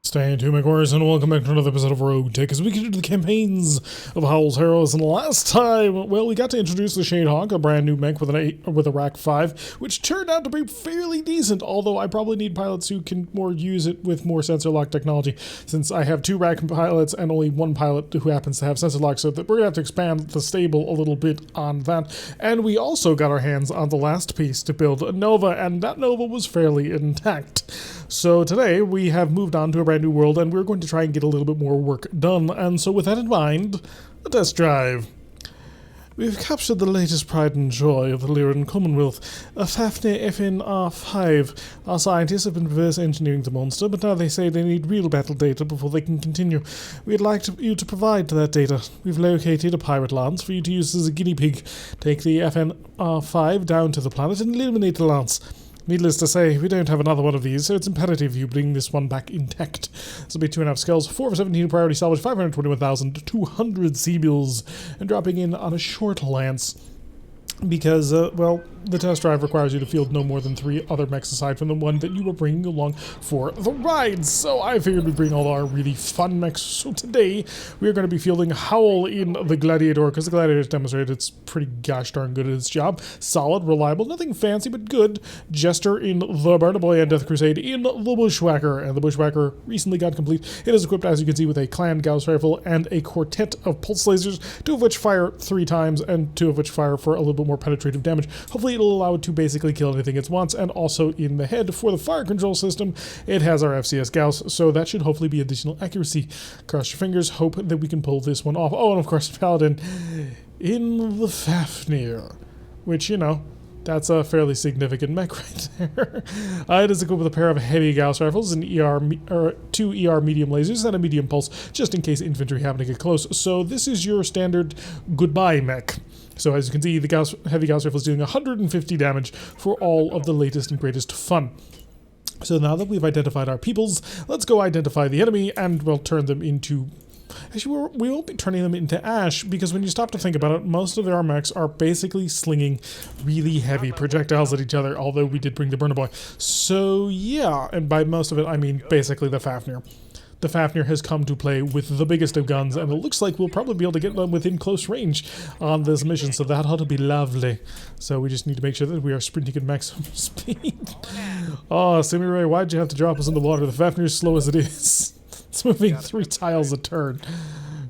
Stay tuned, my warriors, and welcome back to another episode of RogueTech as we get into the campaigns of Howl's Harrows. And last time, well, we got to introduce the Shadehawk, a brand new mech with a rack 5, which turned out to be fairly decent, although I probably need pilots who can use it with more sensor lock technology, since I have 2 rack pilots and only 1 pilot who happens to have sensor lock, so that we're going to have to expand the stable a little bit on that. And we also got our hands on the last piece to build a Nova, and that Nova was fairly intact. So today, we have moved on to a brand new world, and we're going to try and get a little bit more work done. And so with that in mind, a test drive. We've captured the latest pride and joy of the Lyran Commonwealth, a Fafnir FNR5. Our scientists have been reverse engineering the monster, but now they say they need real battle data before they can continue. We'd like you to provide that data. We've located a pirate lance for you to use as a guinea pig. Take the FNR5 down to the planet and eliminate the lance. Needless to say, we don't have another one of these, so it's imperative you bring this one back intact. This will be 2.5 skulls, 4 for 17 priority salvage, 521,200 sea-bills, and dropping in on a short lance. Because, well, the test drive requires you to field no more than 3 other mechs aside from the one that you were bringing along for the ride. So I figured we'd bring all our really fun mechs. So today, we are going to be fielding Howl in the Gladiator, because the Gladiator's demonstrated it's pretty gosh darn good at its job. Solid, reliable, nothing fancy, but good. Jester in the Burner Boy, and Death Crusade in the Bushwhacker. And the Bushwhacker recently got complete. It is equipped, as you can see, with a clan Gauss rifle and a quartet of pulse lasers, 2 of which fire 3 times, and 2 of which fire for a little bit more penetrative damage. Hopefully it'll allow it to basically kill anything it wants. And also in the head for the fire control system, it has our FCS Gauss, so that should hopefully be additional accuracy. Cross your fingers, hope that we can pull this one off. Oh, and of course Paladin in the Fafnir, which, you know, that's a fairly significant mech right there. It is equipped with a pair of heavy Gauss rifles, and 2 ER medium lasers, and a medium pulse, just in case infantry happen to get close. So this is your standard goodbye mech. So as you can see, the heavy Gauss rifle is doing 150 damage for all of the latest and greatest fun. So now that we've identified our peoples, let's go identify the enemy, and we'll turn them into... Actually, we won't be turning them into ash, because when you stop to think about it, most of our mechs are basically slinging really heavy projectiles at each other, although we did bring the Burner Boy. So yeah, and by most of it, I mean basically the Fafnir. The Fafnir has come to play with the biggest of guns, and it looks like we'll probably be able to get them within close range on this mission, so that ought to be lovely. So we just need to make sure that we are sprinting at maximum speed. Oh, Simi-Ray, why'd you have to drop us in the water? The Fafnir's slow as it is. It's moving 3 tiles a turn.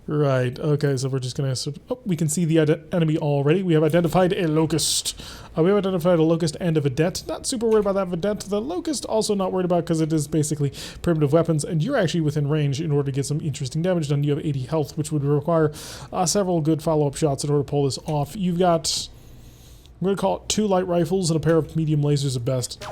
Right, okay, so we're just gonna... Oh, we can see the enemy already. We have identified a Locust. We have identified a Locust and a Vedette. Not super worried about that Vedette. The Locust also not worried about, because it is basically primitive weapons, and you're actually within range in order to get some interesting damage done. You have 80 health, which would require several good follow-up shots in order to pull this off. You've got... I'm gonna call it 2 light rifles and a pair of medium lasers at best.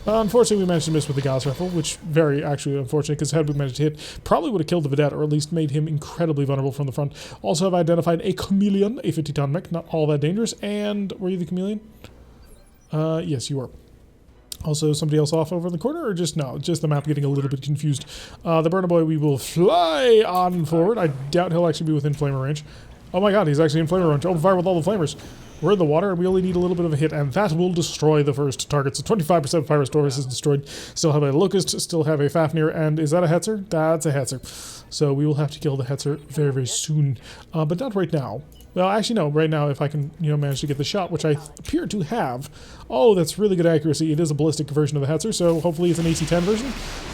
Unfortunately, we managed to miss with the Gauss rifle, which very actually unfortunate, because had we managed to hit, probably would have killed the Vedette, or at least made him incredibly vulnerable from the front. Also have identified a Chameleon, a 50-ton mech, not all that dangerous. And were you the Chameleon? Yes, you were. Also, somebody else off over in the corner, or just no? Just the map getting a little bit confused. The Burner Boy, we will fly on forward. I doubt he'll actually be within flamer range. Oh my god, he's actually in flamer range. Open fire with all the flamers. We're in the water, and we only need a little bit of a hit, and that will destroy the first target. So 25% of Pyrus Taurus is destroyed. Still have a Locust, still have a Fafnir, and is that a Hetzer? That's a Hetzer. So we will have to kill the Hetzer very, very soon. But not right now. Well, actually, no. Right now, if I can, manage to get the shot, which I appear to have. Oh, that's really good accuracy. It is a ballistic version of the Hetzer, so hopefully it's an AC-10 version.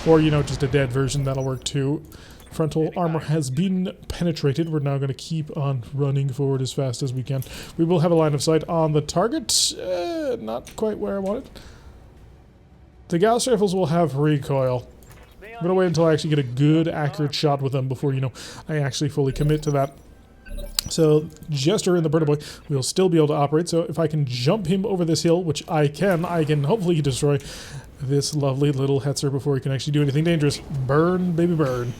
Or, just a dead version. That'll work, too. Frontal armor has been penetrated. We're now going to keep on running forward as fast as we can. We will have a line of sight on the target. Not quite where I want it. The Gauss rifles will have recoil. I'm going to wait until I actually get a good, accurate shot with them before, I actually fully commit to that. So, Jester in the Burner Boy will still be able to operate. So if I can jump him over this hill, which I can hopefully destroy this lovely little Hetzer before he can actually do anything dangerous. Burn, baby, burn.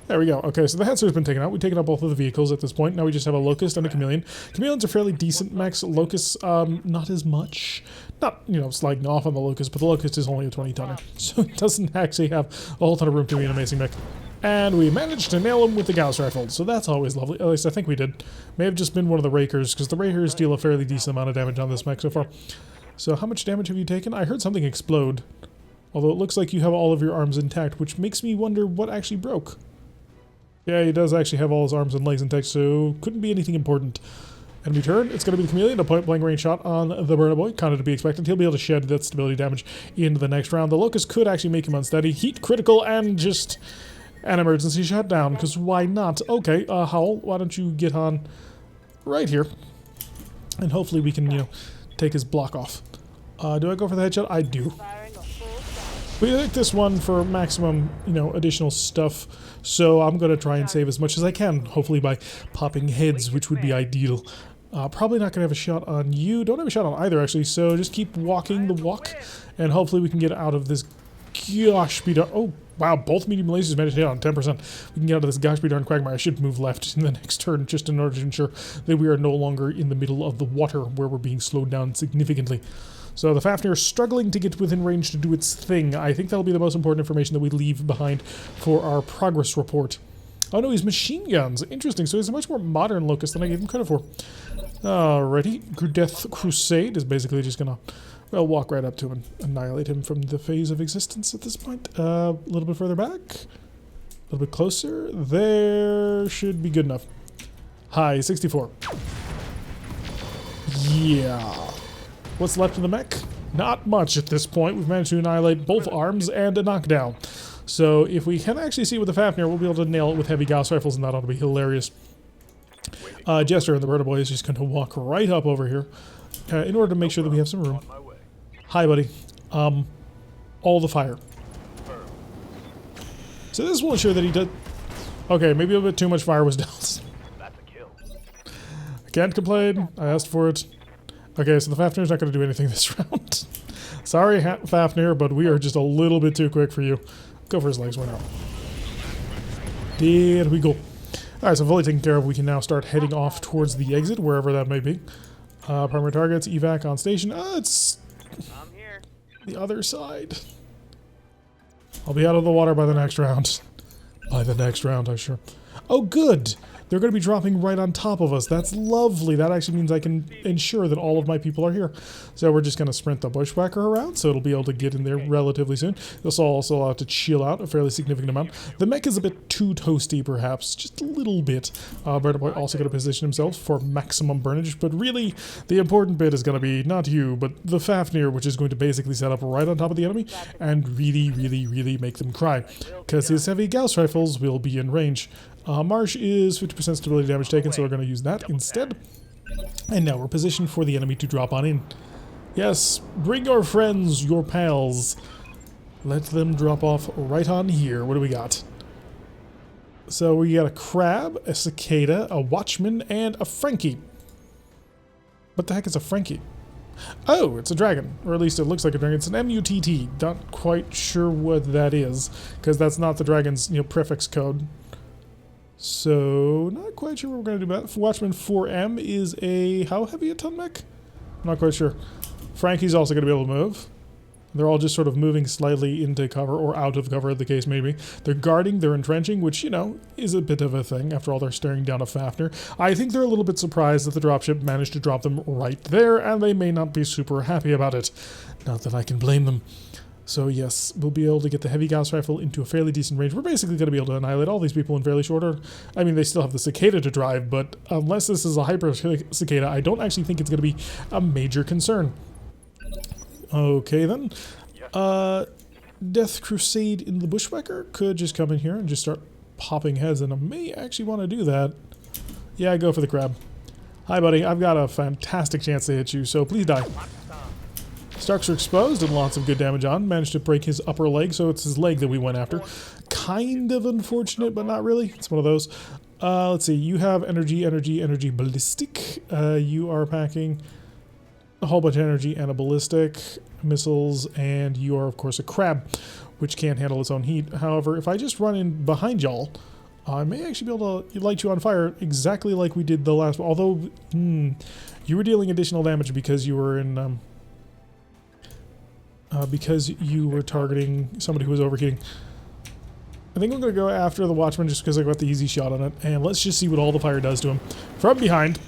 There we go. Okay, so the Hetzer's been taken out. We've taken out both of the vehicles at this point. Now we just have a Locust and a Chameleon. Chameleons are fairly decent mechs. Locusts, not as much. Not, sliding off on the Locust, but the Locust is only a 20-tonner. So it doesn't actually have a whole ton of room to be an amazing mech. And we managed to nail him with the Gauss rifle, so that's always lovely. At least I think we did. May have just been one of the Rakers, because the Rakers deal a fairly decent amount of damage on this mech so far. So how much damage have you taken? I heard something explode. Although it looks like you have all of your arms intact, which makes me wonder what actually broke. Yeah, he does actually have all his arms and legs intact, so couldn't be anything important. Enemy turn, it's going to be the Chameleon, a point-blank range shot on the Burner Boy, kind of to be expected. He'll be able to shed that stability damage into the next round. The Locust could actually make him unsteady. Heat critical and just an emergency shutdown, because why not? Okay, Howl, why don't you get on right here, and hopefully we can, you know, take his block off. Do I go for the headshot? I do. We picked this one for maximum, you know, additional stuff, so I'm going to try and save as much as I can, hopefully by popping heads, which would be ideal. Probably not going to have a shot on you. Don't have a shot on either, actually, so just keep walking the walk, and hopefully we can get out of this gosh be darn... Oh, wow, both medium lasers managed to hit on 10%. We can get out of this gosh be darn quagmire. I should move left in the next turn, just in order to ensure that we are no longer in the middle of the water, where we're being slowed down significantly. So the Fafnir is struggling to get within range to do its thing. I think that'll be the most important information that we leave behind for our progress report. Oh no, he's machine guns. Interesting. So he's a much more modern Locust than I gave him credit for. Alrighty. Death Crusade is basically just gonna, well, walk right up to him and annihilate him from the phase of existence at this point. A little bit further back. A little bit closer. There should be good enough. Hi, 64. Yeah. What's left of the mech? Not much at this point. We've managed to annihilate both arms and a knockdown. So if we can actually see with the Fafnir, we'll be able to nail it with heavy Gauss rifles, and that ought to be hilarious. Jester and the Bird Boy is just going to walk right up over here in order to make sure that we have some room. Hi, buddy. All the fire. So this will ensure that he does... Okay, maybe a bit too much fire was dealt. I can't complain. I asked for it. Okay, so the Fafnir's not going to do anything this round. Sorry, Fafnir, but we are just a little bit too quick for you. Go for his legs, why not? There we go. Alright, so fully taken care of, we can now start heading off towards the exit, wherever that may be. Primary targets, evac on station. It's the other side. I'll be out of the water by the next round. By the next round, I'm sure. Oh, good! They're going to be dropping right on top of us. That's lovely. That actually means I can ensure that all of my people are here. So we're just going to sprint the bushwhacker around, so it'll be able to get in there relatively soon. This will also allow it to chill out a fairly significant amount. The mech is a bit too toasty, perhaps. Just a little bit. Bird Boy also going to position himself for maximum burnage, but really, the important bit is going to be not you, but the Fafnir, which is going to basically set up right on top of the enemy and really, really, really make them cry. Because his heavy Gauss rifles will be in range. Marsh is 50% stability damage taken, so we're going to use that instead. And now we're positioned for the enemy to drop on in. Yes, bring your friends, your pals. Let them drop off right on here. What do we got? So we got a crab, a cicada, a watchman, and a Frankie. What the heck is a Frankie? Oh, it's a dragon, or at least it looks like a dragon. It's an M-U-T-T. Not quite sure what that is, because that's not the dragon's, you know, prefix code. So, not quite sure what we're going to do about it. Watchman 4M is a... How heavy a ton mech? I'm not quite sure. Frankie's also going to be able to move. They're all just sort of moving slightly into cover, or out of cover, the case may be. They're guarding, they're entrenching, which, you know, is a bit of a thing. After all, they're staring down a Fafnir. I think they're a little bit surprised that the dropship managed to drop them right there, and they may not be super happy about it. Not that I can blame them. So yes, we'll be able to get the heavy Gauss rifle into a fairly decent range. We're basically going to be able to annihilate all these people in fairly short order. I mean, they still have the cicada to drive, but unless this is a hyper cicada, I don't actually think it's going to be a major concern. Okay then. Death Crusade in the Bushwhacker could just come in here and just start popping heads, and I may actually want to do that. Yeah, go for the crab. Hi buddy, I've got a fantastic chance to hit you, so please die. Starks are exposed and lots of good damage on. Managed to break his upper leg, so it's his leg that we went after. Kind of unfortunate, but not really. It's one of those. Let's see. You have energy, ballistic. You are packing a whole bunch of energy and a ballistic, missiles, and you are, of course, a crab, which can't handle its own heat. However, if I just run in behind y'all, I may actually be able to light you on fire exactly like we did the last one. Although, you were dealing additional damage because you were in... because you were targeting somebody who was overheating. I think I'm going to go after the Watchman just because I got the easy shot on it. And let's just see what all the fire does to him. From behind.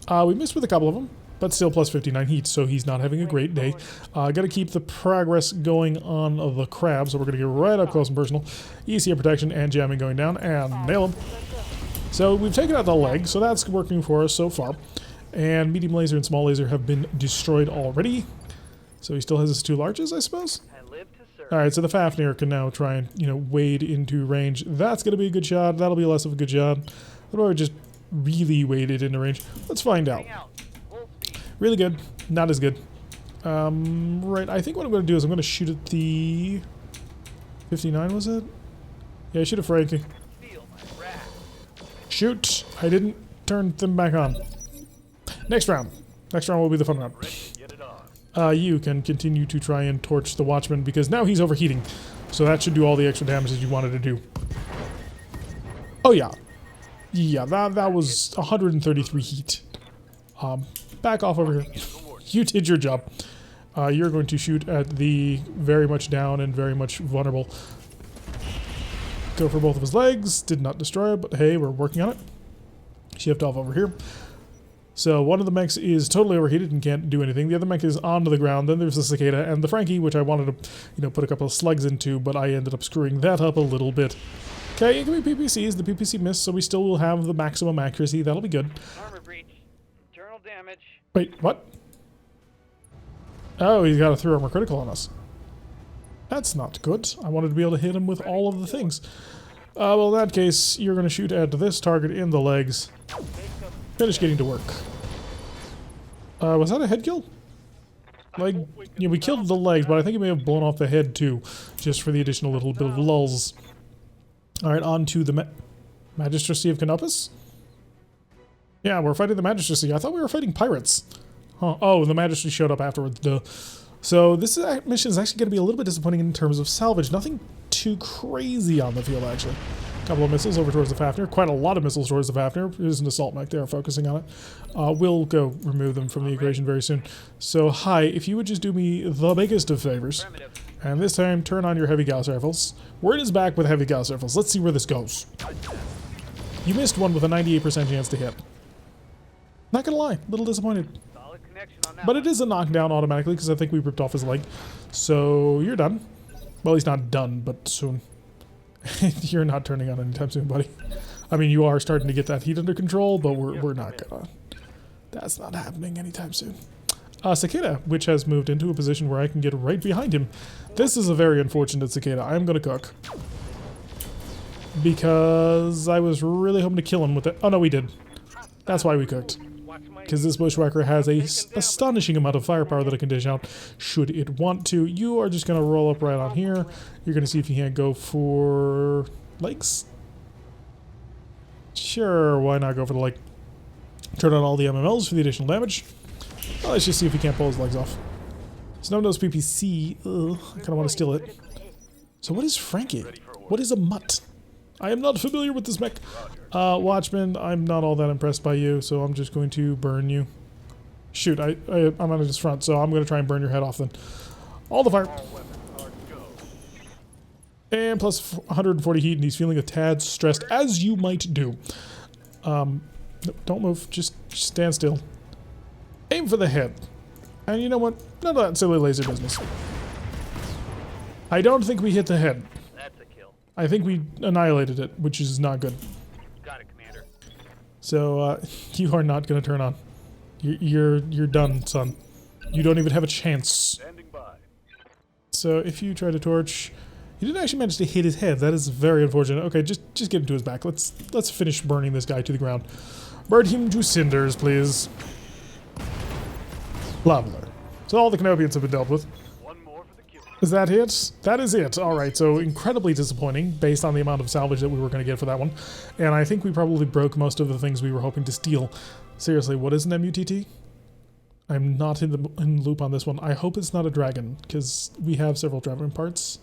We missed with a couple of them, but still plus 59 heat, so he's not having a great day. Gotta keep the progress going on the crab, so we're gonna get right up close and personal. ECA protection and jamming going down, and nail him. So we've taken out the leg, so that's working for us so far. And medium laser and small laser have been destroyed already. So he still has his 2 larges, I suppose? Alright, so the Fafnir can now try and, you know, wade into range. That's going to be a good shot. That'll be less of a good shot. What about just really waded into range? Let's find out. Really good. Not as good. Right, I think what I'm going to do is I'm going to shoot at the... 59, was it? Yeah, shoot at Frankie. Shoot! I didn't turn them back on. Next round. Next round will be the fun round. You can continue to try and torch the Watchman because now he's overheating. So that should do all the extra damage that you wanted to do. Oh yeah. Yeah, that was 133 heat. Back off over here. You did your job. You're going to shoot at the very much down and very much vulnerable. Go for both of his legs. Did not destroy it, but hey, we're working on it. Shift off over here. So one of the mechs is totally overheated and can't do anything. The other mech is onto the ground. Then there's the Cicada and the Frankie, which I wanted to, you know, put a couple of slugs into, but I ended up screwing that up a little bit. Okay, incoming PPCs. The PPC missed, so we still will have the maximum accuracy. That'll be good. Armor breach. Internal damage. Wait, what? Oh, he's got a 3 armor critical on us. That's not good. I wanted to be able to hit him with all of the things. Well, in that case, you're going to shoot at this target in the legs. Finish getting to work. Was that a head kill? Like, yeah, we killed the legs, but I think he may have blown off the head too, just for the additional little bit of lulls. Alright, on to the Magistracy of Canopus? Yeah, we're fighting the Magistracy. I thought we were fighting pirates. Huh. Oh, the Magistracy showed up afterwards, duh. So this mission is actually going to be a little bit disappointing in terms of salvage. Nothing too crazy on the field, actually. A couple of missiles over towards the Fafnir. Quite a lot of missiles towards the Fafnir. There's an assault mech there focusing on it. We'll go remove them from the equation very soon. So, hi, if you would just do me the biggest of favors, and this time turn on your heavy Gauss rifles. Word is back with heavy Gauss rifles. Let's see where this goes. You missed one with a 98% chance to hit. Not gonna lie, a little disappointed. But it is a knockdown automatically because I think we ripped off his leg. So, you're done. Well, he's not done, but soon. You're not turning on anytime soon, buddy. I mean, you are starting to get that heat under control, but we're not gonna. That's not happening anytime soon. Cicada, which has moved into a position where I can get right behind him. This is a very unfortunate Cicada. I'm gonna cook. Because I was really hoping to kill him with it. Oh no, we did. That's why we cooked. Because this bushwhacker has a astonishing amount of firepower that it can dish out should it want to. You are just going to roll up right on here. You're going to see if you can't go for legs. Sure, why not go for the leg? Turn on all the MMLs for the additional damage. Well, let's just see if he can't pull his legs off. So no knows PPC. Ugh, I kind of want to steal it. So what is Frankie? What is a mutt? I am not familiar with this mech. Watchman, I'm not all that impressed by you, so I'm just going to burn you. Shoot, I'm on his front, so I'm going to try and burn your head off then. All the fire. And plus 140 heat, and he's feeling a tad stressed, as you might do. No, don't move, just stand still. Aim for the head. And you know what? None of that silly laser business. I don't think we hit the head. I think we annihilated it, which is not good. Got it, Commander. So, you are not going to turn on. You're done, son. You don't even have a chance. Standing by. So, if you try to torch... You didn't actually manage to hit his head. That is very unfortunate. Okay, just get him to his back. Let's finish burning this guy to the ground. Burn him to cinders, please. Lovely. So all the Canopians have been dealt with. Is that it? That is it. Alright, so incredibly disappointing based on the amount of salvage that we were going to get for that one. And I think we probably broke most of the things we were hoping to steal. Seriously, what is an MUTT? I'm not in the loop on this one. I hope it's not a dragon, because we have several dragon parts.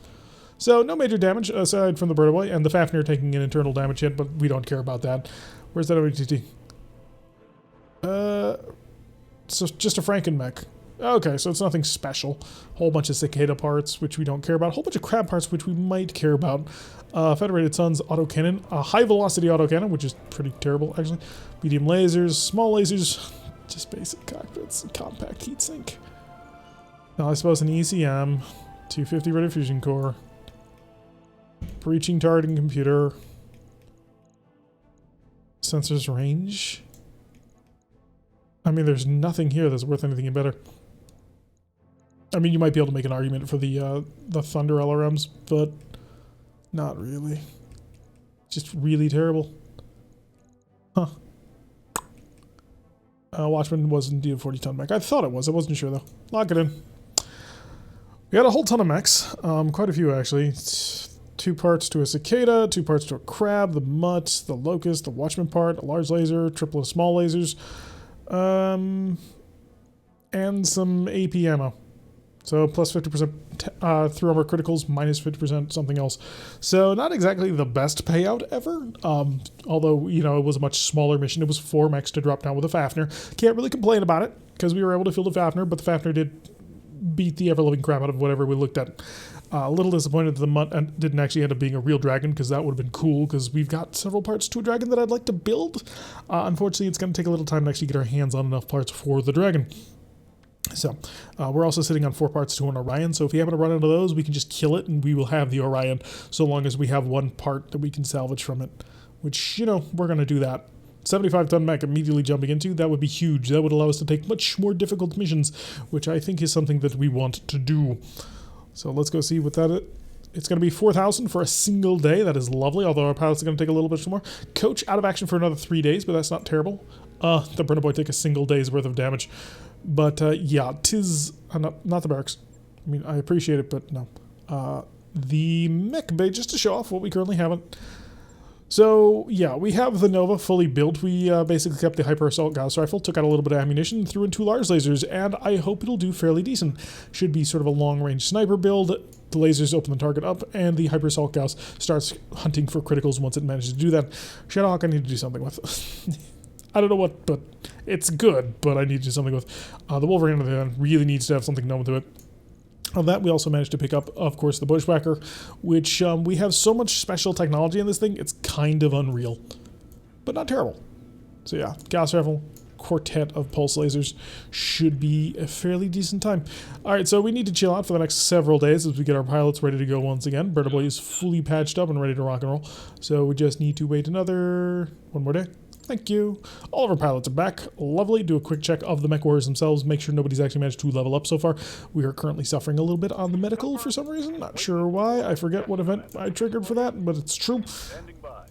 So no major damage aside from the bird boy and the Fafnir taking an internal damage hit, but we don't care about that. Where's that MUTT? So just a Franken-mech. Okay, so it's nothing special. Whole bunch of cicada parts, which we don't care about. A whole bunch of crab parts, which we might care about. Federated Sun's autocannon. A high-velocity autocannon, which is pretty terrible, actually. Medium lasers, small lasers. Just basic cockpits, compact heatsink. Now I suppose an ECM, 250 radio fusion core, breaching targeting computer, sensors range. I mean, there's nothing here that's worth anything better. I mean, you might be able to make an argument for the Thunder LRMs, but not really. Just really terrible. Huh. Watchman was indeed a 40-ton mech. I thought it was. I wasn't sure, though. Lock it in. We had a whole ton of mechs. Quite a few, actually. It's 2 parts to a cicada, 2 parts to a crab, the mutt, the locust, the watchman part, a large laser, triple of small lasers, and some AP ammo. So plus 50% through armor criticals, minus 50% something else. So not exactly the best payout ever. Although, you know, it was a much smaller mission. It was 4 mechs to drop down with a Fafnir. Can't really complain about it, because we were able to field a Fafnir, but the Fafnir did beat the ever-living crap out of whatever we looked at. A little disappointed that the Mutt didn't actually end up being a real dragon, because that would have been cool, because we've got several parts to a dragon that I'd like to build. Unfortunately, it's going to take a little time to actually get our hands on enough parts for the dragon. So, we're also sitting on 4 parts to an Orion, so if we happen to run into those, we can just kill it, and we will have the Orion, so long as we have 1 part that we can salvage from it. Which, you know, we're going to do that. 75-ton mech immediately jumping into, that would be huge. That would allow us to take much more difficult missions, which I think is something that we want to do. So let's go see what that is. It's going to be 4,000 for a single day. That is lovely, although our pilots are going to take a little bit more. Coach out of action for another 3 days, but that's not terrible. The Burner Boy take a single day's worth of damage. But, yeah, tis... not the barracks. I mean, I appreciate it, but no. The mech bay, just to show off what we currently haven't. So, yeah, we have the Nova fully built. We basically kept the Hyper Assault Gauss Rifle, took out a little bit of ammunition, threw in 2 large lasers, and I hope it'll do fairly decent. Should be sort of a long-range sniper build. The lasers open the target up, and the Hyper Assault Gauss starts hunting for criticals once it manages to do that. Shadowhawk I need to do something with. I don't know what, but it's good, but I need to do something with. The Wolverine, on the other hand, really needs to have something known to it. Of that, we also managed to pick up, of course, the Bushwhacker, which we have so much special technology in this thing, it's kind of unreal, but not terrible. So yeah, Gauss Rifle, quartet of pulse lasers should be a fairly decent time. Alright, so we need to chill out for the next several days as we get our pilots ready to go once again. Burner Boy is fully patched up and ready to rock and roll, so we just need to wait one more day. Thank you. All of our pilots are back. Lovely. Do a quick check of the mech warriors themselves. Make sure nobody's actually managed to level up so far. We are currently suffering a little bit on the medical for some reason. Not sure why. I forget what event I triggered for that, but it's true.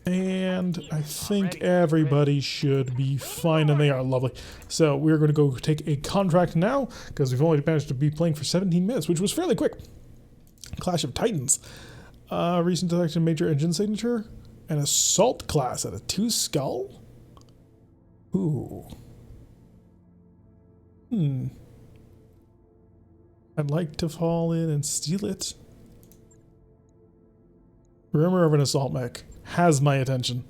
And I think everybody should be fine, and they are lovely. So we're going to go take a contract now, because we've only managed to be playing for 17 minutes, which was fairly quick. Clash of Titans. Recent detection major engine signature. An assault class at a 2 skull. Ooh. I'd like to fall in and steal it. Rumor of an assault mech has my attention.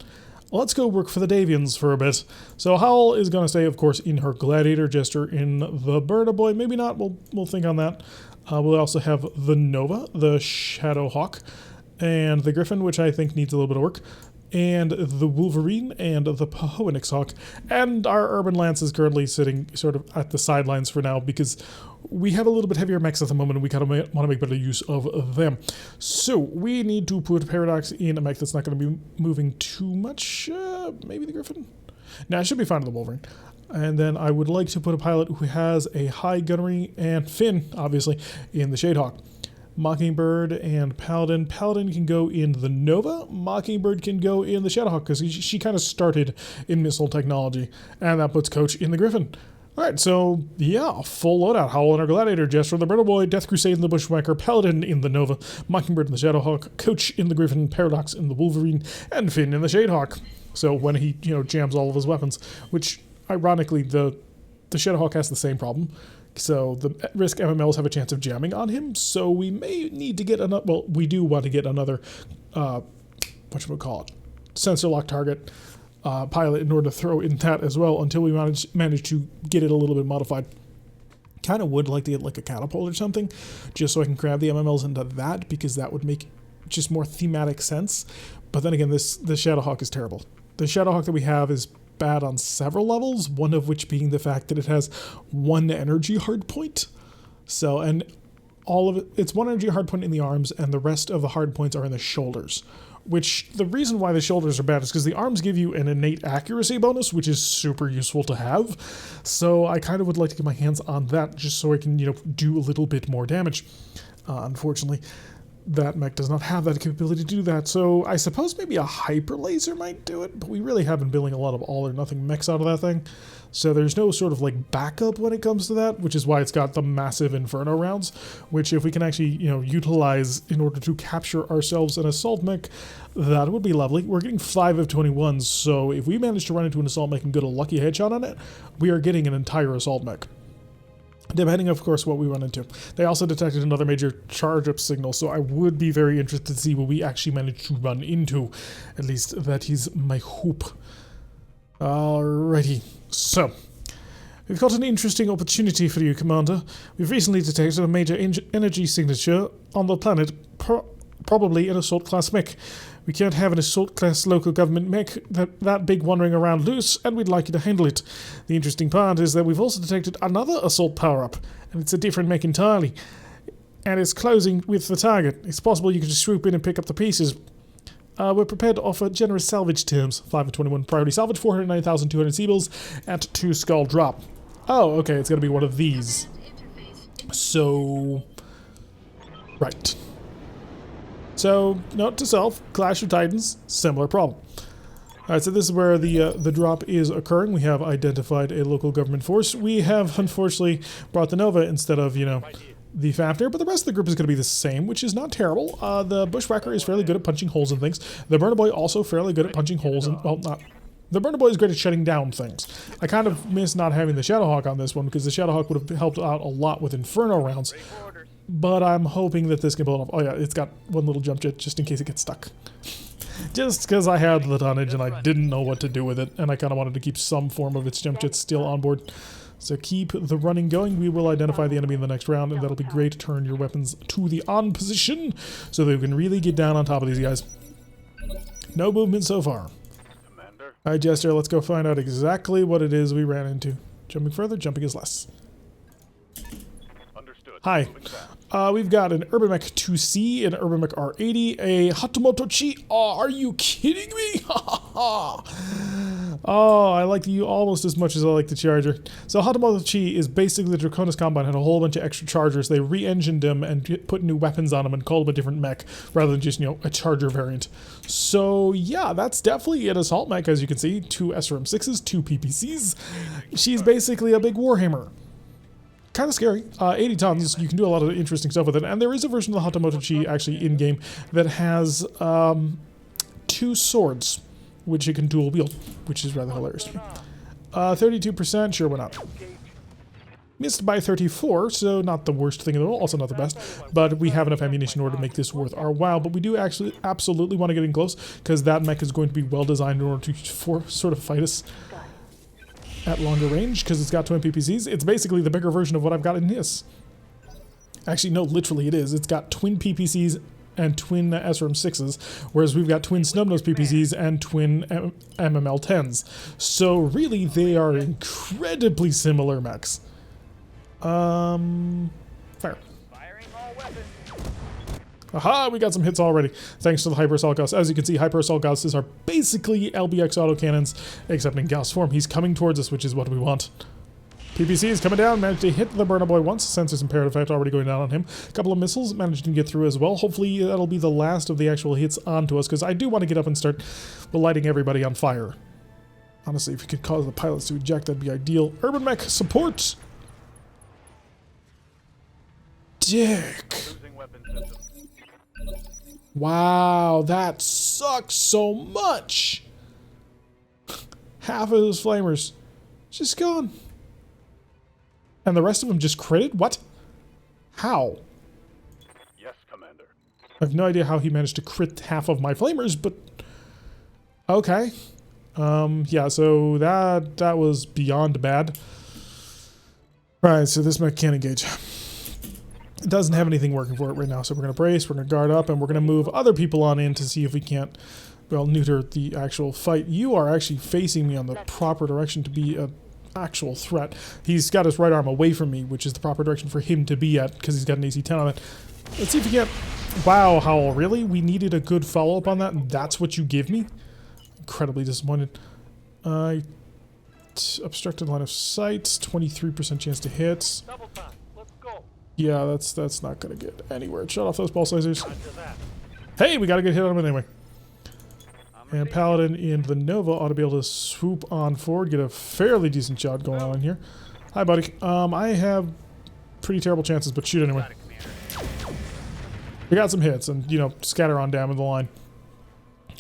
Let's go work for the Davians for a bit. So Howl is going to stay, of course, in her Gladiator Jester in the Burner Boy. Maybe not. We'll think on that. We'll also have the Nova, the Shadowhawk, and the Griffin, which I think needs a little bit of work, and the Wolverine, and the Phoenix Hawk, and our Urban Lance is currently sitting sort of at the sidelines for now because we have a little bit heavier mechs at the moment and we kind of want to make better use of them. So we need to put Paradox in a mech that's not going to be moving too much. Maybe the Griffin? No, I should be fine with the Wolverine. And then I would like to put a pilot who has a high gunnery and Finn, obviously, in the Shadehawk. Mockingbird and Paladin. Paladin can go in the Nova. Mockingbird can go in the Shadowhawk because she kind of started in missile technology. And that puts Coach in the Griffin. Alright, so yeah, full loadout. Howl in our Gladiator, Jester in the Burner Boy, Death Crusade in the Bushwhacker, Paladin in the Nova, Mockingbird in the Shadowhawk, Coach in the Griffin, Paradox in the Wolverine, and Finn in the Shadehawk. So when he, jams all of his weapons, which ironically the Shadowhawk has the same problem. So the at-risk MMLs have a chance of jamming on him, so we may need to get another, well, we do want to get another, sensor lock target pilot in order to throw in that as well until we manage to get it a little bit modified. Kind of would like to get like a catapult or something, just so I can grab the MMLs into that, because that would make just more thematic sense. But then again, the Shadowhawk is terrible. The Shadowhawk that we have is bad on several levels, one of which being the fact that it has one energy hardpoint. So, and all of it, it's one energy hardpoint in the arms, and the rest of the hardpoints are in the shoulders. Which, the reason why the shoulders are bad is because the arms give you an innate accuracy bonus, which is super useful to have. So I kind of would like to get my hands on that just so I can, do a little bit more damage. Unfortunately, that mech does not have that capability to do that. So I suppose maybe a hyper laser might do it, but we really have been building a lot of all or nothing mechs out of that thing. So there's no sort of like backup when it comes to that, which is why it's got the massive Inferno rounds, which if we can actually, utilize in order to capture ourselves an assault mech, that would be lovely. We're getting 5 of 21, so if we manage to run into an assault mech and get a lucky headshot on it, we are getting an entire assault mech. Depending, of course, what we run into. They also detected another major charge-up signal, so I would be very interested to see what we actually manage to run into. At least that is my hope. Alrighty, so we've got an interesting opportunity for you, Commander. We've recently detected a major energy signature on the planet, probably an assault class mech. We can't have an assault class local government mech that big wandering around loose, and we'd like you to handle it. The interesting part is that we've also detected another assault power-up, and it's a different mech entirely. And it's closing with the target. It's possible you could just swoop in and pick up the pieces. We're prepared to offer generous salvage terms. 5 of 21 priority salvage, 409,200 C-bills at 2 skull drop. Oh, okay, it's gonna be one of these. So, right. So, note to self, Clash of Titans, similar problem. Alright, so this is where the drop is occurring. We have identified a local government force. We have, unfortunately, brought the Nova instead of, the Fafnir, but the rest of the group is going to be the same, which is not terrible. The Bushwhacker is fairly good at punching holes in things. The Burner Boy also fairly good at punching holes in, well, not... The Burner Boy is great at shutting down things. I kind of miss not having the Shadowhawk on this one, because the Shadowhawk would have helped out a lot with Inferno rounds. But I'm hoping that this can pull it off. Oh yeah, it's got one little jump jet just in case it gets stuck. Just because I had the tonnage and I didn't know what to do with it, and I kind of wanted to keep some form of its jump jet still on board. So keep the running going. We will identify the enemy in the next round, and that'll be great to turn your weapons to the on position so that we can really get down on top of these guys. No movement so far. Alright, Jester, let's go find out exactly what it is we ran into. Jumping further, jumping is less. Hi. We've got an Urban Mech 2C, an Urban Mech R80, a Hatamoto Chi. Oh, are you kidding me? Oh, I like you almost as much as I like the Charger. So Hatamoto Chi is basically the Draconis Combine had a whole bunch of extra Chargers. They re-engined them and put new weapons on them and called them a different mech rather than just, a Charger variant. So yeah, that's definitely an assault mech, as you can see. 2 SRM6s, 2 PPCs. She's basically a big Warhammer. Kind of scary. 80 tons, you can do a lot of interesting stuff with it. And there is a version of the Hatamoto Chi actually in-game that has 2 swords, which it can dual wield, which is rather hilarious to me. 32%, sure, why not? Missed by 34, so not the worst thing in the world, also not the best. But we have enough ammunition in order to make this worth our while. But we do actually absolutely want to get in close, because that mech is going to be well designed in order to sort of fight us at longer range, because it's got twin PPCs. It's basically the bigger version of what I've got in this. Actually, no, literally it is. It's got twin PPCs and twin SRM6s, whereas we've got twin Snubnose PPCs and twin MML10s. So really, they are incredibly similar mechs. Fire. Aha, we got some hits already, thanks to the Hyper Assault Gauss. As you can see, Hyper Assault Gausses are basically LBX autocannons, except in Gauss form. He's coming towards us, which is what we want. PPC is coming down, managed to hit the Burner Boy once. Sensor's Impaired Effect already going down on him. A couple of missiles, managed to get through as well. Hopefully that'll be the last of the actual hits onto us, because I do want to get up and start lighting everybody on fire. Honestly, if we could cause the pilots to eject, that'd be ideal. Urban Mech support! Dick! Wow, that sucks so much! Half of those flamers just gone. And the rest of them just critted? What? How? Yes, Commander. I have no idea how he managed to crit half of my flamers, but okay. Yeah, so that was beyond bad. Alright, so this mech can't engage. It doesn't have anything working for it right now, so we're going to brace, we're going to guard up, and we're going to move other people on in to see if we can't well, neuter the actual fight. You are actually facing me on the proper direction to be a actual threat. He's got his right arm away from me, which is the proper direction for him to be at because he's got an AC 10 on it. Let's see if we get... Wow, Howl, really? We needed a good follow-up on that, and that's what you give me? Incredibly disappointed. Obstructed line of sight, 23% chance to hit. Double time. Let's go. Yeah, that's not gonna get anywhere. Shut off those pulse lasers. Hey, we got a good hit on him anyway. And Paladin and the Nova ought to be able to swoop on forward, get a fairly decent shot going on here. Hi, buddy. I have pretty terrible chances, but shoot anyway. We got some hits and, you know, scatter on down the line.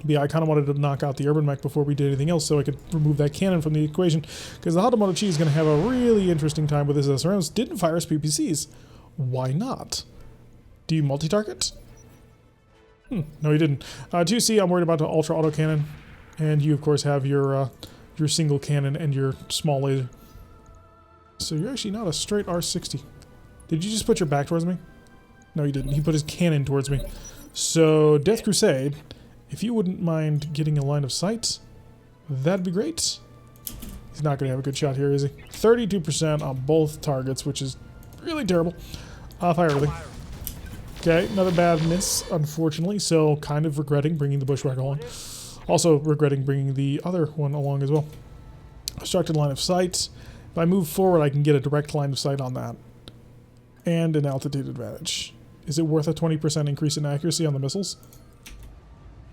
But yeah, I kind of wanted to knock out the urban mech before we did anything else so I could remove that cannon from the equation, because the Hatamoto-Chi is going to have a really interesting time with his SRMs. Didn't fire his PPCs. Why not? Do you multi-target? No, he didn't. 2C, I'm worried about the ultra auto cannon, and you of course have your single cannon and your small laser. So you're actually not a straight R60. Did you just put your back towards me? No, he didn't. He put his cannon towards me. So Death Crusade, if you wouldn't mind getting a line of sight, that'd be great. He's not going to have a good shot here, is he? 32% on both targets, which is really terrible. Fire everything. Okay, another bad miss, unfortunately, so kind of regretting bringing the bushwhacker along. Also regretting bringing the other one along as well. Obstructed line of sight. If I move forward, I can get a direct line of sight on that. And an altitude advantage. Is it worth a 20% increase in accuracy on the missiles?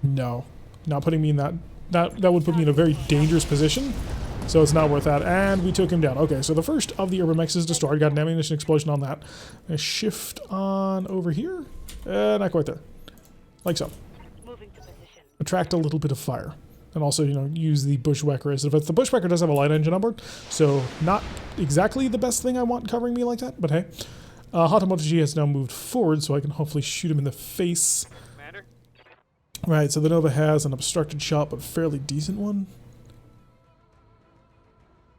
No. Not putting me in that would put me in a very dangerous position. So it's not worth that. And we took him down. Okay, so the first of the urban mechs is destroyed. Got an ammunition explosion on that. A shift on over here. Not quite there. Like so. Moving to position. Attract a little bit of fire. And also, you know, use the bushwhacker as a defense. The bushwhacker does have a light engine on board, so not exactly the best thing I want covering me like that, but hey. Hatamoto-Chi has now moved forward, so I can hopefully shoot him in the face. Commander? Right, so the Nova has an obstructed shot, but fairly decent one.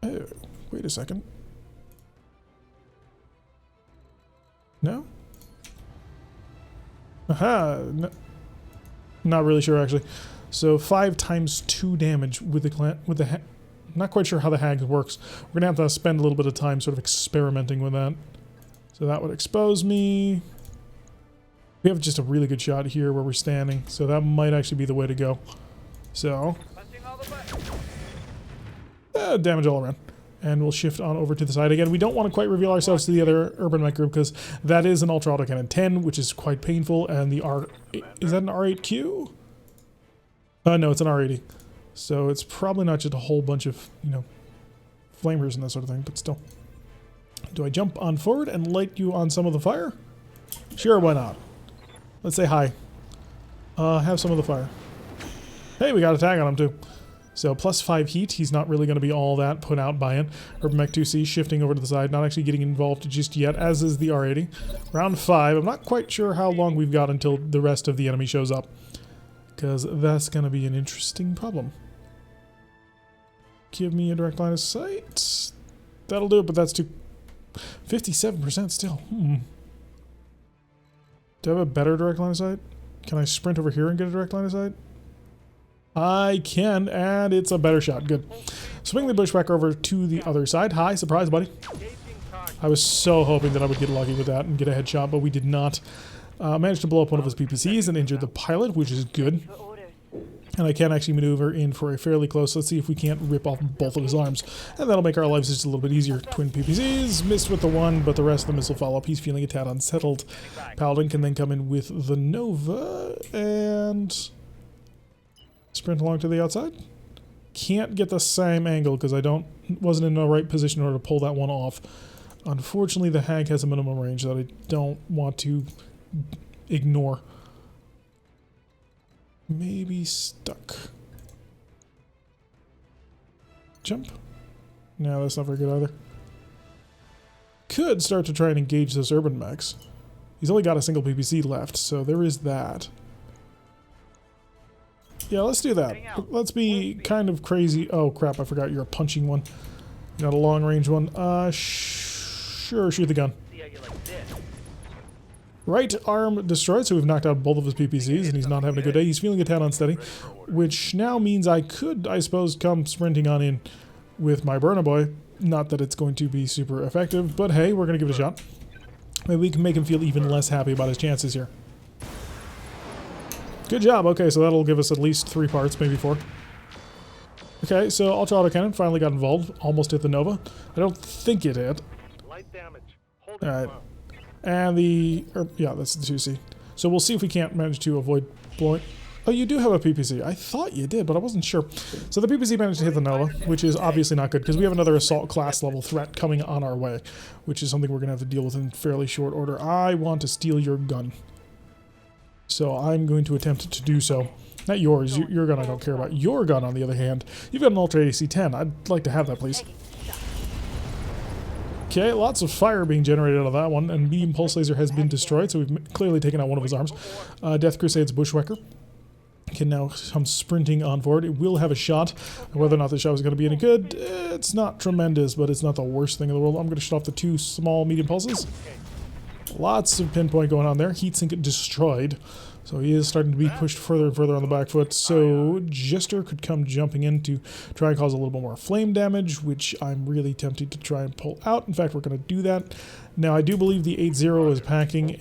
Oh, wait a second. No? Aha! No, not really sure, actually. So 5 times 2 damage with the not quite sure how the hag works. We're gonna have to spend a little bit of time sort of experimenting with that. So that would expose me. We have just a really good shot here where we're standing, so that might actually be the way to go. So damage all around. And we'll shift on over to the side again. We don't want to quite reveal ourselves to the other urban mech group because that is an ultra autocannon 10, which is quite painful, and the is that an R8Q? No, it's an R80. So it's probably not just a whole bunch of, you know, flamers and that sort of thing, but still. Do I jump on forward and light you on some of the fire? Sure, why not? Let's say hi. Have some of the fire. Hey, we got a tag on him too. So plus 5 heat, he's not really going to be all that put out by it. Urban Mech 2C shifting over to the side, not actually getting involved just yet, as is the R80. Round 5, I'm not quite sure how long we've got until the rest of the enemy shows up, because that's going to be an interesting problem. Give me a direct line of sight. That'll do it, but that's too... 57% still. Do I have a better direct line of sight? Can I sprint over here and get a direct line of sight? I can, and it's a better shot. Good. Swing the bushwhacker over to the other side. Hi, surprise, buddy. I was so hoping that I would get lucky with that and get a headshot, but we did not. Managed to blow up one of his PPCs and injured the pilot, which is good. And I can actually maneuver in for a fairly close. Let's see if we can't rip off both of his arms. And that'll make our lives just a little bit easier. Twin PPCs, missed with the one, but the rest of the missile follow-up. He's feeling a tad unsettled. Paladin can then come in with the Nova and... sprint along to the outside. Can't get the same angle because I wasn't in the right position in order to pull that one off. Unfortunately, the hag has a minimum range that I don't want to ignore. Maybe stuck. Jump. No, that's not very good either. Could start to try and engage those urban mechs. He's only got a single PPC left, so there is that. Yeah, let's do that. Let's be kind of crazy. Oh crap, I forgot you're a punching one. Not a long range one. Sure, shoot the gun. Right arm destroyed, so we've knocked out both of his PPCs, and he's not having a good day. He's feeling a tad unsteady, which now means I could, I suppose, come sprinting on in with my Burner Boy. Not that it's going to be super effective, but hey, we're going to give it a shot. Maybe we can make him feel even less happy about his chances here. Good job. Okay, so that'll give us at least 3 parts, maybe 4. Okay, so Ultra Autocannon finally got involved. Almost hit the Nova. I don't think it hit. Light damage. Alright. And the... yeah, that's the 2C. So we'll see if we can't manage to avoid blowing... Oh, you do have a PPC. I thought you did, but I wasn't sure. So the PPC managed to hit the Nova, which is obviously not good, because we have another Assault class level threat coming on our way, which is something we're going to have to deal with in fairly short order. I want to steal your gun. So I'm going to attempt to do so. Not yours. Your gun I don't care about. Your gun, on the other hand, you've got an Ultra AC-10. I'd like to have that, please. Okay, lots of fire being generated out of that one, and medium pulse laser has been destroyed, so we've clearly taken out one of his arms. Death Crusade's Bushwhacker can now come sprinting on forward. It will have a shot. Whether or not the shot is going to be any good, it's not tremendous, but it's not the worst thing in the world. I'm going to shut off the 2 small medium pulses. Lots of pinpoint going on there. Heatsink destroyed. So he is starting to be pushed further and further on the back foot. So Jester could come jumping in to try and cause a little bit more flame damage, which I'm really tempted to try and pull out. In fact, we're going to do that. Now, I do believe the 8-0 is packing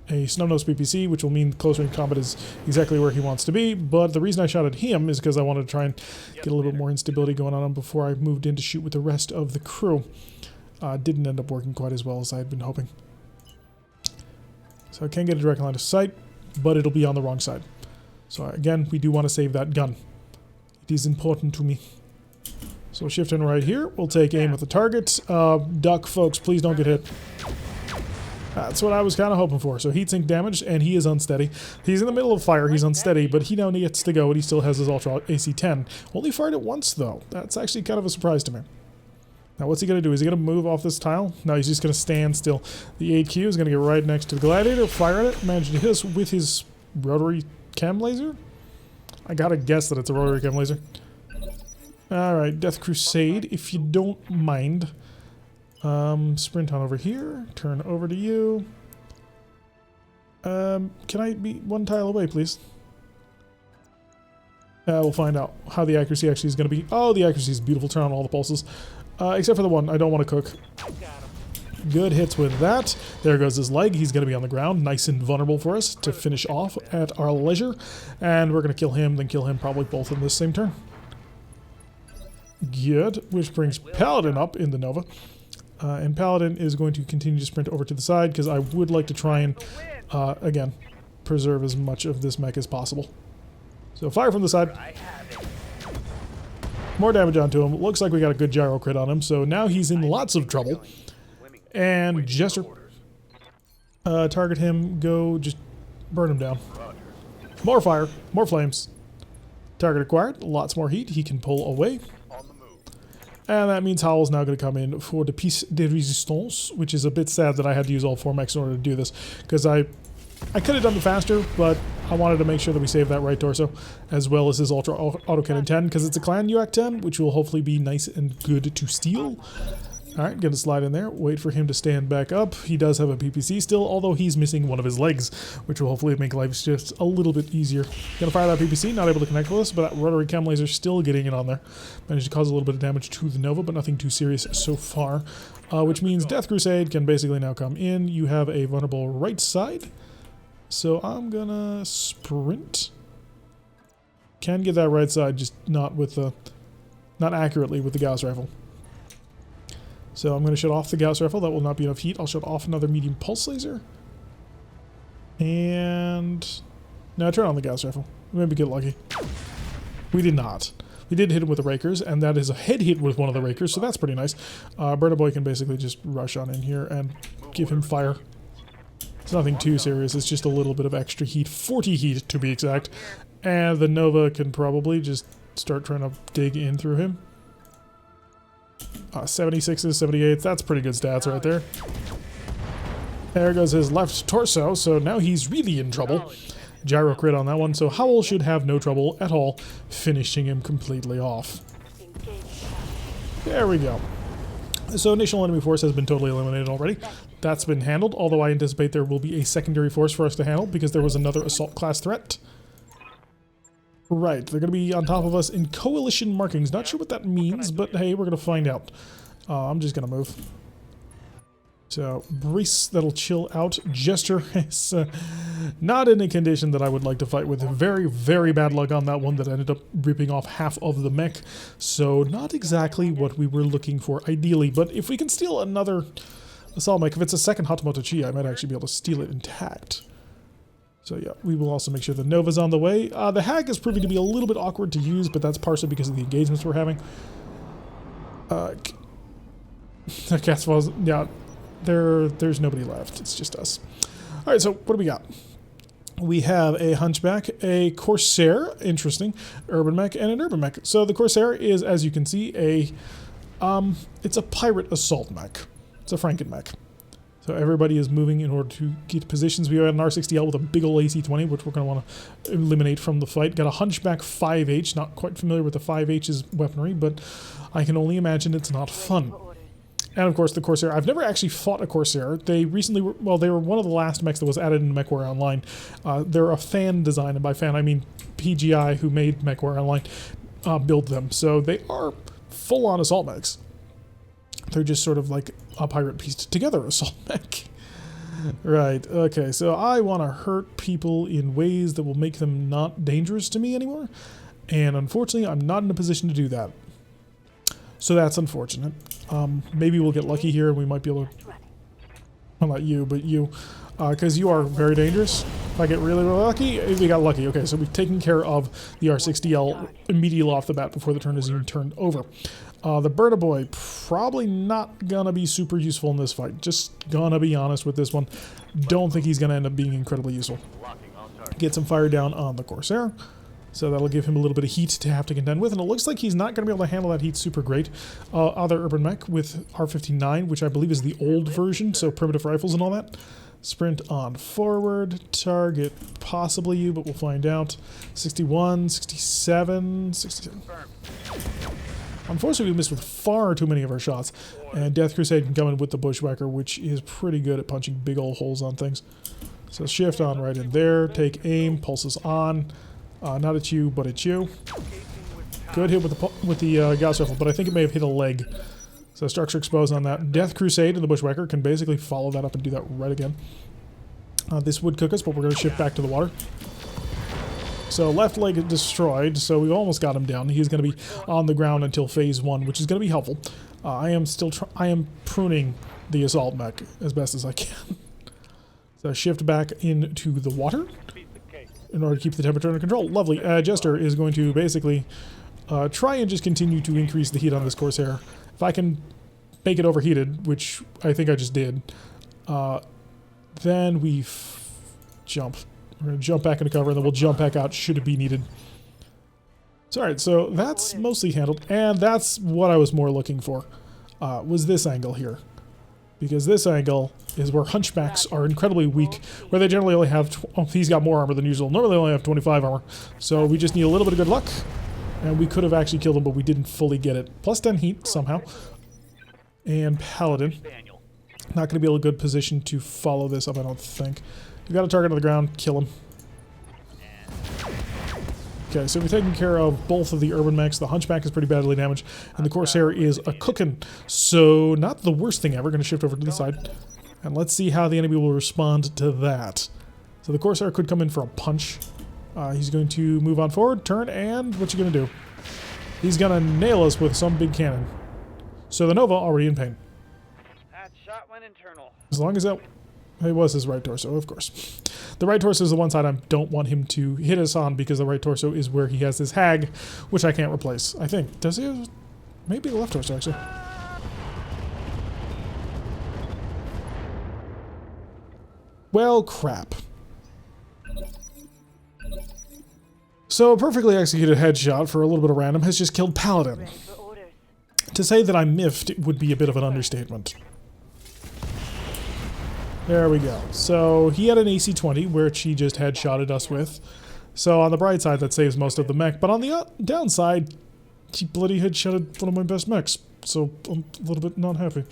a Snub-Nose PPC, which will mean close range combat is exactly where he wants to be. But the reason I shot at him is because I wanted to try and get a little bit more instability going on him before I moved in to shoot with the rest of the crew. Didn't end up working quite as well as I had been hoping. So I can't get a direct line of sight, but it'll be on the wrong side. So again, we do want to save that gun. It is important to me. So shift in right here. We'll take aim at the target. Duck, folks, please don't get hit. That's what I was kind of hoping for. So heatsink damaged, and he is unsteady. He's in the middle of fire. He's unsteady, but he now gets to go, and he still has his Ultra AC-10. Only fired it once, though. That's actually kind of a surprise to me. Now, what's he going to do? Is he going to move off this tile? No, he's just going to stand still. The 8Q is going to get right next to the Gladiator, fire at it, manage to hit us with his rotary chem laser? I got to guess that it's a rotary chem laser. Alright, Death Crusade, if you don't mind. Sprint on over here, turn over to you. Can I be 1 tile away, please? We'll find out how the accuracy actually is going to be. Oh, the accuracy is beautiful. Turn on all the pulses. Except for the one I don't want to cook. Good hits with that. There goes his leg. He's going to be on the ground. Nice and vulnerable for us to finish off at our leisure. And we're going to kill him, then kill him probably both in this same turn. Good. Which brings Paladin up in the Nova. And Paladin is going to continue to sprint over to the side because I would like to try and, again, preserve as much of this mech as possible. So fire from the side. More damage onto him. Looks like we got a good gyro crit on him, so now he's in lots of trouble. And Jester, target him, go, just burn him down. More fire, more flames. Target acquired, lots more heat, he can pull away. And that means Howl's now going to come in for the piece de resistance, which is a bit sad that I had to use all 4 mechs in order to do this, because I could have done it faster, but I wanted to make sure that we save that right torso, as well as his Ultra Autocannon 10, because it's a Clan UAC 10, which will hopefully be nice and good to steal. Alright, gonna slide in there, wait for him to stand back up. He does have a PPC still, although he's missing one of his legs, which will hopefully make life just a little bit easier. Gonna fire that PPC, not able to connect with us, but that rotary chem laser still getting it on there. Managed to cause a little bit of damage to the Nova, but nothing too serious so far. Which means Death Crusade can basically now come in. You have a vulnerable right side. So I'm gonna sprint. Can get that right side, just not with the, not accurately with the Gauss rifle. So I'm gonna shut off the Gauss rifle. That will not be enough heat. I'll shut off another medium pulse laser. And now turn on the Gauss rifle. Maybe get lucky. We did not. We did hit him with the rakers, and that is a head hit with one of the rakers, so that's pretty nice. Burner Boy can basically just rush on in here and give him fire. It's nothing too serious, it's just a little bit of extra heat, 40 heat to be exact. And the Nova can probably just start trying to dig in through him. 76s, 78s, that's pretty good stats right there. There goes his left torso, so now he's really in trouble. Gyro crit on that one, so Howl should have no trouble at all finishing him completely off. There we go. So initial enemy force has been totally eliminated already. that's been handled, although I anticipate there will be a secondary force for us to handle because there was another assault class threat. Right, they're going to be on top of us in coalition markings. Not sure what that means, but hey, we're going to find out. I'm just going to move. So, Brace, that'll chill out. Jester is not in a condition that I would like to fight with. Very, very bad luck on that one that ended up ripping off half of the mech. So, not exactly what we were looking for ideally. But if we can steal another assault mech, if it's a second Hatamoto Chi, I might actually be able to steal it intact. So yeah, we will also make sure the Nova's on the way. The Hag is proving to be a little bit awkward to use, but that's partially because of the engagements we're having. Cats falls, yeah, there's nobody left. It's just us. All right, so what do we got? We have a Hunchback, a Corsair, interesting, Urban Mech, and an Urban Mech. So the Corsair is, as you can see, it's a pirate assault mech. It's a Franken mech. So everybody is moving in order to get positions. We have an R60L with a big ol' AC-20, which we're going to want to eliminate from the fight. Got a Hunchback 5H, not quite familiar with the 5H's weaponry, but I can only imagine it's not fun. And of course the Corsair. I've never actually fought a Corsair. They recently were, well, they were one of the last mechs that was added in MechWarrior Online. They're a fan design, and by fan I mean PGI, who made MechWarrior Online, build them. So they are full-on assault mechs. They're just sort of like a pirate pieced together assault mech. Right, okay, so I want to hurt people in ways that will make them not dangerous to me anymore. And unfortunately, I'm not in a position to do that. So that's unfortunate. Maybe we'll get lucky here and we might be able to... Well, not you, but you. Because you are very dangerous. If I get really, really lucky, we got lucky. Okay, so we've taken care of the R60L immediately off the bat before the turn is even turned over. The Burna Boy, probably not gonna be super useful in this fight. Just gonna be honest with this one. Don't think he's gonna end up being incredibly useful. Get some fire down on the Corsair. So that'll give him a little bit of heat to have to contend with. And it looks like he's not gonna be able to handle that heat super great. Other Urban Mech with R59, which I believe is the old version, so primitive rifles and all that. Sprint on forward. Target possibly you, but we'll find out. 61, 67, 67. Unfortunately, we missed with far too many of our shots. And Death Crusade can come in with the Bushwhacker, which is pretty good at punching big old holes on things. So shift on right in there. Take aim. Pulses on. Not at you, but at you. Good hit with the Gauss Rifle, but I think it may have hit a leg. So structure exposed on that. Death Crusade and the Bushwhacker can basically follow that up and do that right again. This would cook us, but we're going to shift back to the water. So left leg is destroyed, so we almost got him down. He's going to be on the ground until phase 1, which is going to be helpful. I am pruning the assault mech as best as I can. So shift back into the water in order to keep the temperature under control. Lovely. Jester is going to basically try and just continue to increase the heat on this Corsair. If I can make it overheated, which I think I just did, then we jump. We're going to jump back into cover, and then we'll jump back out should it be needed. So, alright, so that's mostly handled, and that's what I was more looking for, was this angle here. Because this angle is where Hunchbacks are incredibly weak, where they generally only have... Oh, he's got more armor than usual. Normally they only have 25 armor. So we just need a little bit of good luck, and we could have actually killed him, but we didn't fully get it. Plus 10 heat, somehow. And Paladin. Not going to be able to good position to follow this up, I don't think. You got a target on the ground, kill him. Okay, so we've taken care of both of the Urban Mechs. The Hunchback is pretty badly damaged, and the Corsair is a cookin'. So, not the worst thing ever. Going to shift over to the side. And let's see how the enemy will respond to that. So the Corsair could come in for a punch. He's going to move on forward, turn, and what's he going to do? He's going to nail us with some big cannon. So the Nova already in pain. That shot went internal. As long as that... It was his right torso, of course. The right torso is the one side I don't want him to hit us on, because the right torso is where he has his hag, which I can't replace. I think. Does he have... Maybe the left torso, actually. Well, crap. So a perfectly executed headshot for a little bit of random has just killed Paladin. To say that I miffed would be a bit of an understatement. There we go. So he had an AC-20, which he just headshotted us with. So on the bright side, that saves most of the mech. But on the downside, he bloody headshotted one of my best mechs. So I'm a little bit not happy.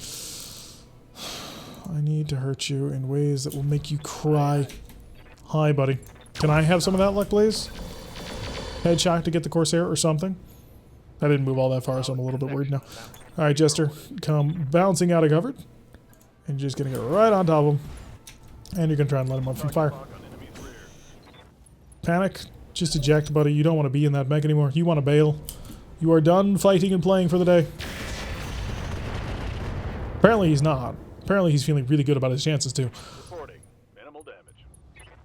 I need to hurt you in ways that will make you cry. Hi, buddy. Can I have some of that luck, please? Headshot to get the Corsair or something? I didn't move all that far, so I'm a little bit worried now. Alright, Jester. Come bouncing out of cover. And you're just gonna get right on top of him. And you're gonna try and let him up from fire. Panic. Just eject, buddy. You don't want to be in that mech anymore. You want to bail. You are done fighting and playing for the day. Apparently he's not. Apparently he's feeling really good about his chances too. Minimal damage.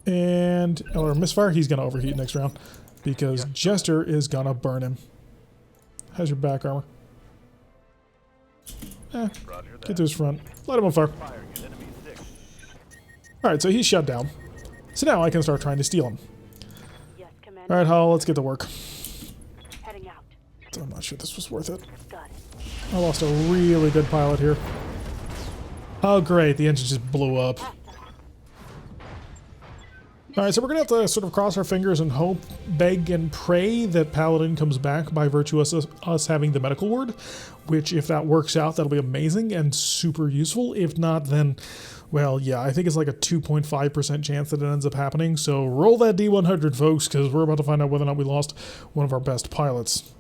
And, or misfire, he's gonna overheat next round. Because Jester is gonna burn him. How's your back armor? Get to his front. Light him on fire. Alright, so he's shut down. So now I can start trying to steal him. Yes, Commander. Alright, Howl, let's get to work. Heading out. I'm not sure this was worth it. Got it. I lost a really good pilot here. Oh great, the engine just blew up. Alright, so we're gonna have to sort of cross our fingers and hope, beg, and pray that Paladin comes back by virtue of us having the medical ward, which if that works out, that'll be amazing and super useful. If not, then, well, yeah, I think it's like a 2.5% chance that it ends up happening, so roll that D100, folks, because we're about to find out whether or not we lost one of our best pilots.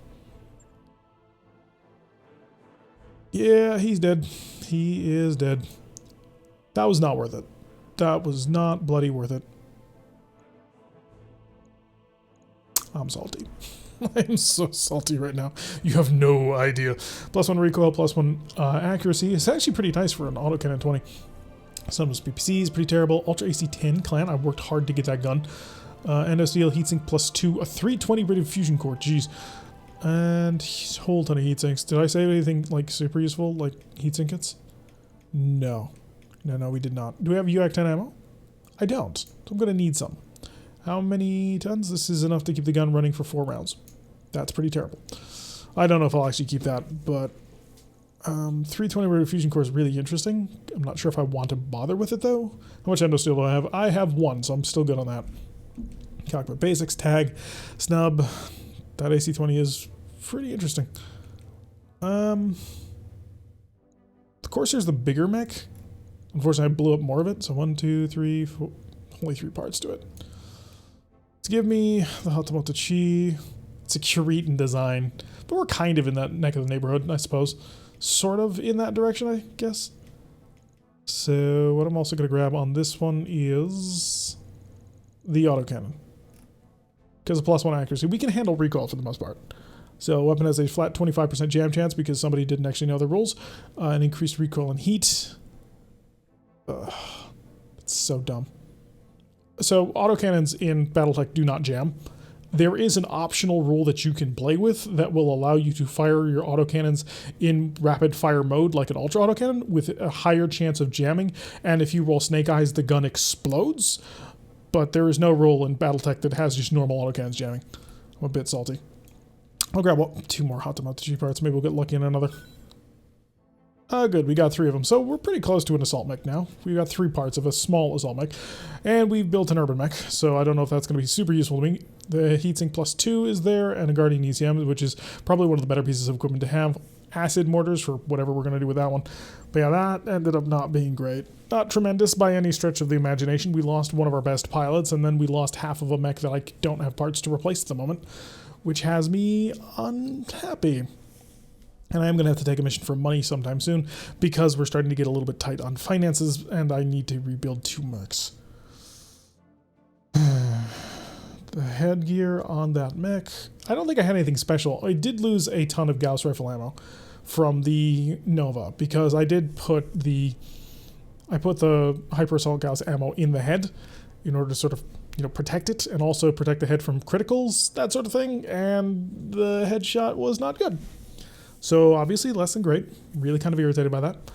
Yeah, he's dead. He is dead. That was not worth it. That was not bloody worth it. I'm salty. I'm so salty right now. You have no idea. +1 recoil, +1 accuracy. It's actually pretty nice for an autocannon 20. Some of his PPC is pretty terrible. Ultra AC 10 clan. I worked hard to get that gun. Endo steel heatsink +2. A 320 rated fusion core. Jeez. And a whole ton of heatsinks. Did I save anything like super useful, like heatsink kits? No. No, we did not. Do we have UAC 10 ammo? I don't. So I'm going to need some. How many tons? This is enough to keep the gun running for 4 rounds. That's pretty terrible. I don't know if I'll actually keep that, but 320 rated fusion core is really interesting. I'm not sure if I want to bother with it though. How much endo steel do I have? I have 1, so I'm still good on that. Cockpit basics, tag, snub. That AC-20 is pretty interesting. The Corsair's the bigger mech. Unfortunately, I blew up more of it. So 1, 2, 3, 4. Only 3 parts to it. Let's give me the Hatamoto Chi. It's a Curitan design. But we're kind of in that neck of the neighborhood, I suppose. Sort of in that direction, I guess. So what I'm also going to grab on this one is the autocannon. Because of +1 accuracy. We can handle recoil for the most part. So weapon has a flat 25% jam chance because somebody didn't actually know the rules. An increased recoil and heat. It's so dumb. So autocannons in BattleTech do not jam. There is an optional rule that you can play with that will allow you to fire your autocannons in rapid fire mode like an ultra autocannon with a higher chance of jamming. And if you roll snake eyes, the gun explodes. But there is no rule in BattleTech that has just normal autocannons jamming. I'm a bit salty. I'll grab 2 more Hatamoto parts. Maybe we'll get lucky in another. Good. We got 3 of them. So we're pretty close to an assault mech now. We've got 3 parts of a small assault mech. And we've built an urban mech. So I don't know if that's going to be super useful to me. The heatsink +2 is there. And a Guardian ECM, which is probably one of the better pieces of equipment to have. Acid mortars for whatever we're going to do with that one. But yeah, that ended up not being great. Not tremendous by any stretch of the imagination. We lost one of our best pilots, and then we lost half of a mech that I don't have parts to replace at the moment, which has me unhappy. And I am going to have to take a mission for money sometime soon, because we're starting to get a little bit tight on finances, and I need to rebuild 2 mechs. The headgear on that mech. I don't think I had anything special. I did lose a ton of Gauss rifle ammo from the Nova, because I did put the hyper assault Gauss ammo in the head in order to sort of, protect it and also protect the head from criticals, that sort of thing, and the headshot was not good. So obviously less than great. Really kind of irritated by that,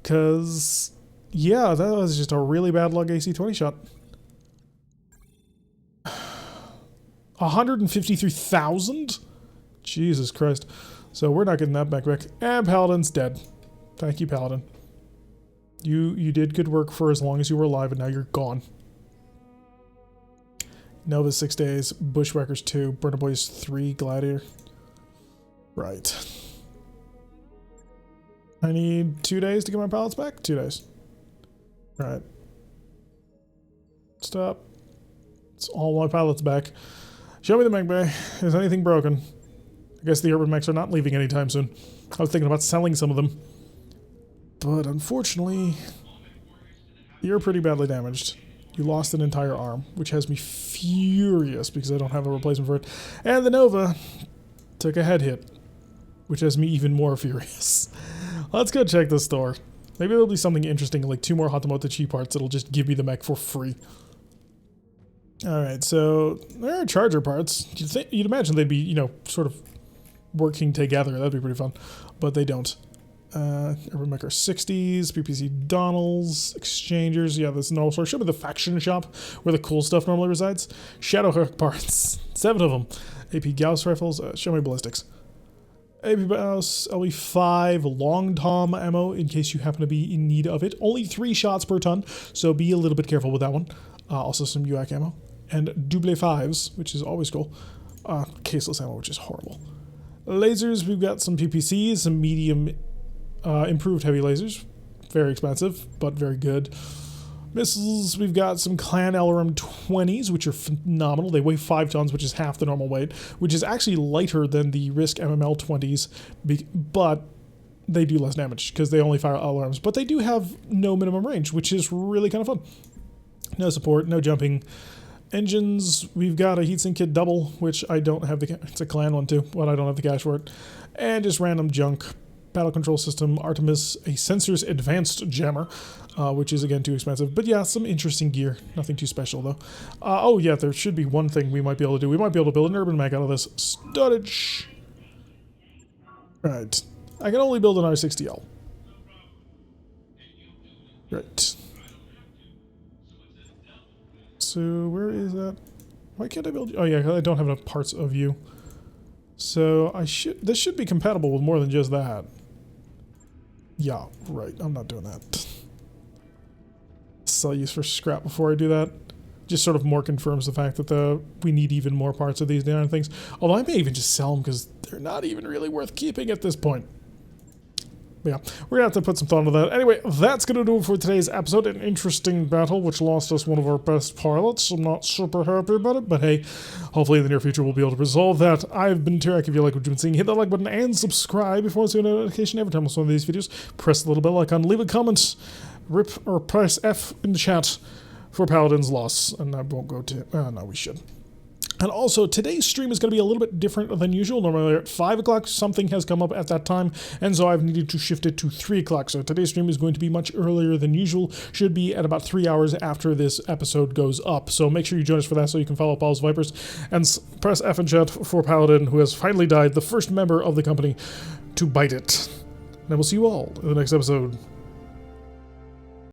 because yeah, that was just a really bad luck AC-20 shot. 153,000? Jesus Christ. So we're not getting that back. And Paladin's dead. Thank you, Paladin. You did good work for as long as you were alive, and now you're gone. Nova 6 days, Bushwhackers 2, Burner Boys 3, Gladiator. Right. I need 2 days to get my pilots back? 2 days. Alright. Stop. It's all my pilots back. Show me the mech bay. Is anything broken? I guess the urban mechs are not leaving anytime soon. I was thinking about selling some of them. But unfortunately, you're pretty badly damaged. You lost an entire arm, which has me furious because I don't have a replacement for it. And the Nova took a head hit, which has me even more furious. Let's go check the store. Maybe there'll be something interesting, like 2 more Hatamoto Chi parts that'll just give me the mech for free. Alright, so there are charger parts. You'd imagine they'd be, you know, sort of working together. That'd be pretty fun. But they don't. Urban Mech are 60s, PPC Donalds, Exchangers. Yeah, this normal store. Show me the faction shop where the cool stuff normally resides. Shadowhawk parts. 7 of them. AP Gauss rifles. Show me ballistics. AP Gauss, LE5, long tom ammo in case you happen to be in need of it. Only 3 shots per ton, so be a little bit careful with that one. Also some UAC ammo. And double 5s, which is always cool. Caseless ammo, which is horrible. Lasers, we've got some PPCs, some medium improved heavy lasers. Very expensive, but very good. Missiles, we've got some Clan LRM 20s, which are phenomenal. They weigh 5 tons, which is half the normal weight, which is actually lighter than the Risk MML 20s, but they do less damage because they only fire LRMs. But they do have no minimum range, which is really kind of fun. No support, no jumping. Engines, we've got a heatsink kit double, which I don't have the... It's a Clan one too, but I don't have the cash for it. And just random junk. Battle control system, Artemis, a sensors advanced jammer, which is again too expensive. But yeah, some interesting gear. Nothing too special though. Oh yeah, there should be one thing we might be able to do. We might be able to build an urban mech out of this. Storage. Right. I can only build an R60L. Right. So where is that? Why can't I build? Oh yeah, I don't have enough parts of you. So this should be compatible with more than just that. Yeah, right. I'm not doing that. Sell use for scrap before I do that. Just sort of more confirms the fact that we need even more parts of these darn things. Although I may even just sell them because they're not even really worth keeping at this point. But yeah, we're going to have to put some thought into that. Anyway, that's going to do it for today's episode. An interesting battle, which lost us one of our best pilots. I'm not super happy about it, but hey, hopefully in the near future we'll be able to resolve that. I've been Tarek. If you like what you've been seeing, hit that like button and subscribe if you want to see a notification every time I post one of these videos. Press the little bell icon, leave a comment, rip or press F in the chat for Paladin's loss. And I won't go to... no, we should. And also, today's stream is going to be a little bit different than usual. Normally at 5 o'clock, something has come up at that time, and so I've needed to shift it to 3 o'clock. So today's stream is going to be much earlier than usual. Should be at about 3 hours after this episode goes up. So make sure you join us for that so you can follow Paul's Vipers. And press F in chat for Paladin, who has finally died, the first member of the company to bite it. And I will see you all in the next episode.